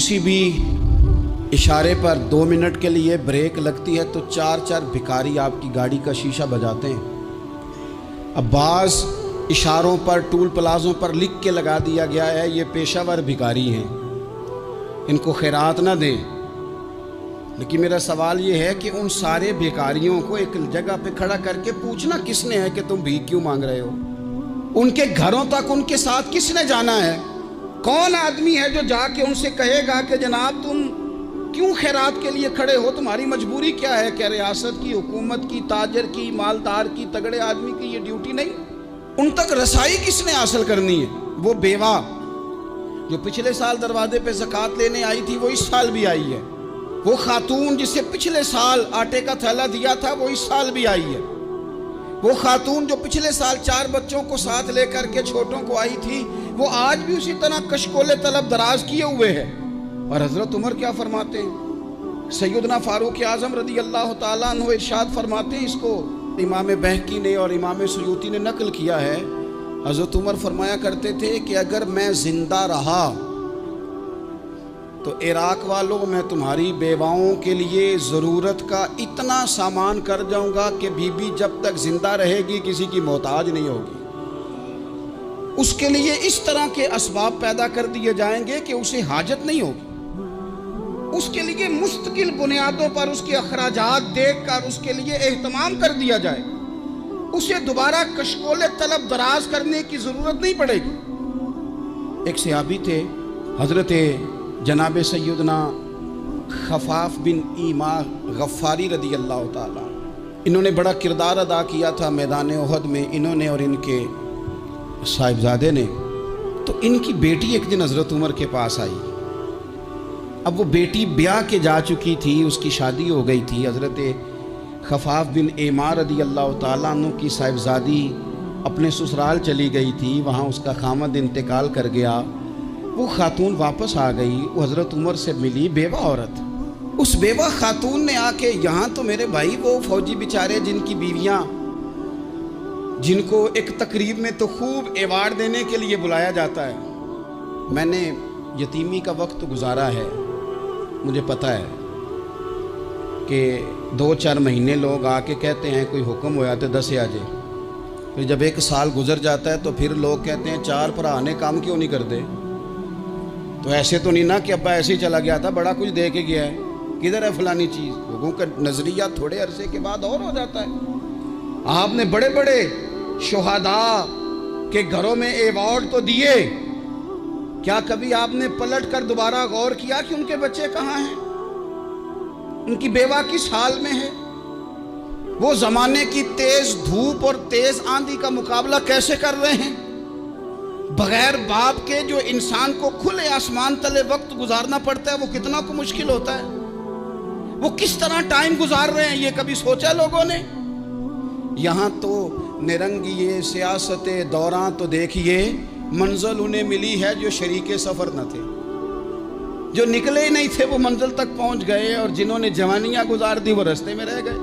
किसी भी इशारे पर 2 मिनट के लिए ब्रेक लगती है तो 4 भिखारी आपकी गाड़ी का शीशा बजाते हैं। अब बाज़ इशारों पर, टूल प्लाज़ों पर लिख के लगा दिया गया है ये पेशावर भिखारी हैं, इनको खैरात ना दें। लेकिन मेरा सवाल ये है कि उन सारे भिखारियों को एक जगह पे खड़ा करके पूछना किसने है कि तुम भीख क्यों मांग रहे हो? उनके घरों तक उनके साथ किसने जाना है? कौन आदमी है जो जाके उनसे कहेगा कि जनाब तुम क्यों खैरात के लिए खड़े हो, तुम्हारी मजबूरी क्या है? क्या रियासत की, हुकूमत की, ताजर की, मालदार की, तगड़े आदमी की ये ड्यूटी नहीं? उन तक रसाई किसने हासिल करनी है? वो बेवा जो पिछले साल दरवाजे पे ज़कात लेने आई थी वो इस साल भी आई है। वो खातून जिसे पिछले साल आटे का थैला दिया था वो इस साल भी आई है। वो खातून जो पिछले साल 4 बच्चों को साथ लेकर के छोटों को आई थी वो आज भी उसी तरह कशकोले तलब दराज किए हुए है। और हज़रत उमर क्या फरमाते हैं? सैयदना फारूक आज़म रदी अल्लाह ताला अन्हु इरशाद फरमाते हैं, इसको इमाम बहकी ने और इमाम सुयूती ने नकल किया है। हज़रत उमर फरमाया करते थे कि अगर मैं ज़िंदा रहा तो इराक वालों मैं तुम्हारी बेवाओं के लिए ज़रूरत का इतना सामान कर जाऊंगा कि बीबी जब तक ज़िंदा रहेगी किसी की मोहताज नहीं होगी। उसके लिए इस तरह के असबाब पैदा कर दिए जाएंगे कि उसे हाजत नहीं होगी। उसके लिए मुस्तकिल बुनियादों पर उसके अखराजात देख कर उसके लिए एहतमाम कर दिया जाए। उसे दोबारा कशकोले तलब दराज करने की ज़रूरत नहीं पड़ेगी। एक सहाबी थे हज़रत जनाब सैयदना खफाफ बिन ईमा गफ़ारी रदी अल्लाह ताला। इन्होंने बड़ा किरदार अदा किया था मैदान उहद में, इन्होंने और इनके साहिबजादे ने। तो इनकी बेटी एक दिन हज़रत उमर के पास आई। अब वो बेटी ब्याह के जा चुकी थी, उसकी शादी हो गई थी। हज़रत खफाफ बिन ईमा रदी अल्लाह ताला अन्हु की साहिबजादी अपने ससुराल चली गई थी, वहाँ उसका खामद इंतकाल कर गया। वो खातून वापस आ गई, वो हज़रत उमर से मिली, बेवा औरत। उस बेवा खातून ने आके, यहाँ तो मेरे भाई वो फौजी बेचारे जिनकी बीवियाँ, जिनको एक तकरीब में तो खूब एवार्ड देने के लिए बुलाया जाता है। मैंने यतीमी का वक्त गुजारा है, मुझे पता है कि 2-4 महीने लोग आके कहते हैं कोई हुक्म होया तो 10 आ जाए। फिर जब 1 साल गुजर जाता है तो फिर लोग कहते हैं 4 भरा ने काम क्यों नहीं करते। तो ऐसे तो नहीं ना कि अब्बा ऐसे ही चला गया था, बड़ा कुछ दे के गया है, किधर है फलानी चीज़। लोगों का नज़रिया थोड़े अरसे के बाद और हो जाता है। आपने बड़े बड़े शुहदा के घरों में एवार्ड तो दिए, क्या कभी आपने पलट कर दोबारा गौर किया कि उनके बच्चे कहाँ हैं, उनकी बेवा किस हाल में है? वो ज़माने की तेज़ धूप और तेज़ आंधी का मुकाबला कैसे कर रहे हैं? बगैर बाप के जो इंसान को खुले आसमान तले वक्त गुजारना पड़ता है वो कितना को मुश्किल होता है। वो किस तरह टाइम गुजार रहे हैं ये कभी सोचा लोगों ने? यहाँ तो निरंगिए सियासत दौरान तो देखिए मंजिल उन्हें मिली है जो शरीके सफ़र न थे, जो निकले ही नहीं थे वो मंजिल तक पहुँच गए, और जिन्होंने जवानियाँ गुजार दी वो रास्ते में रह गए।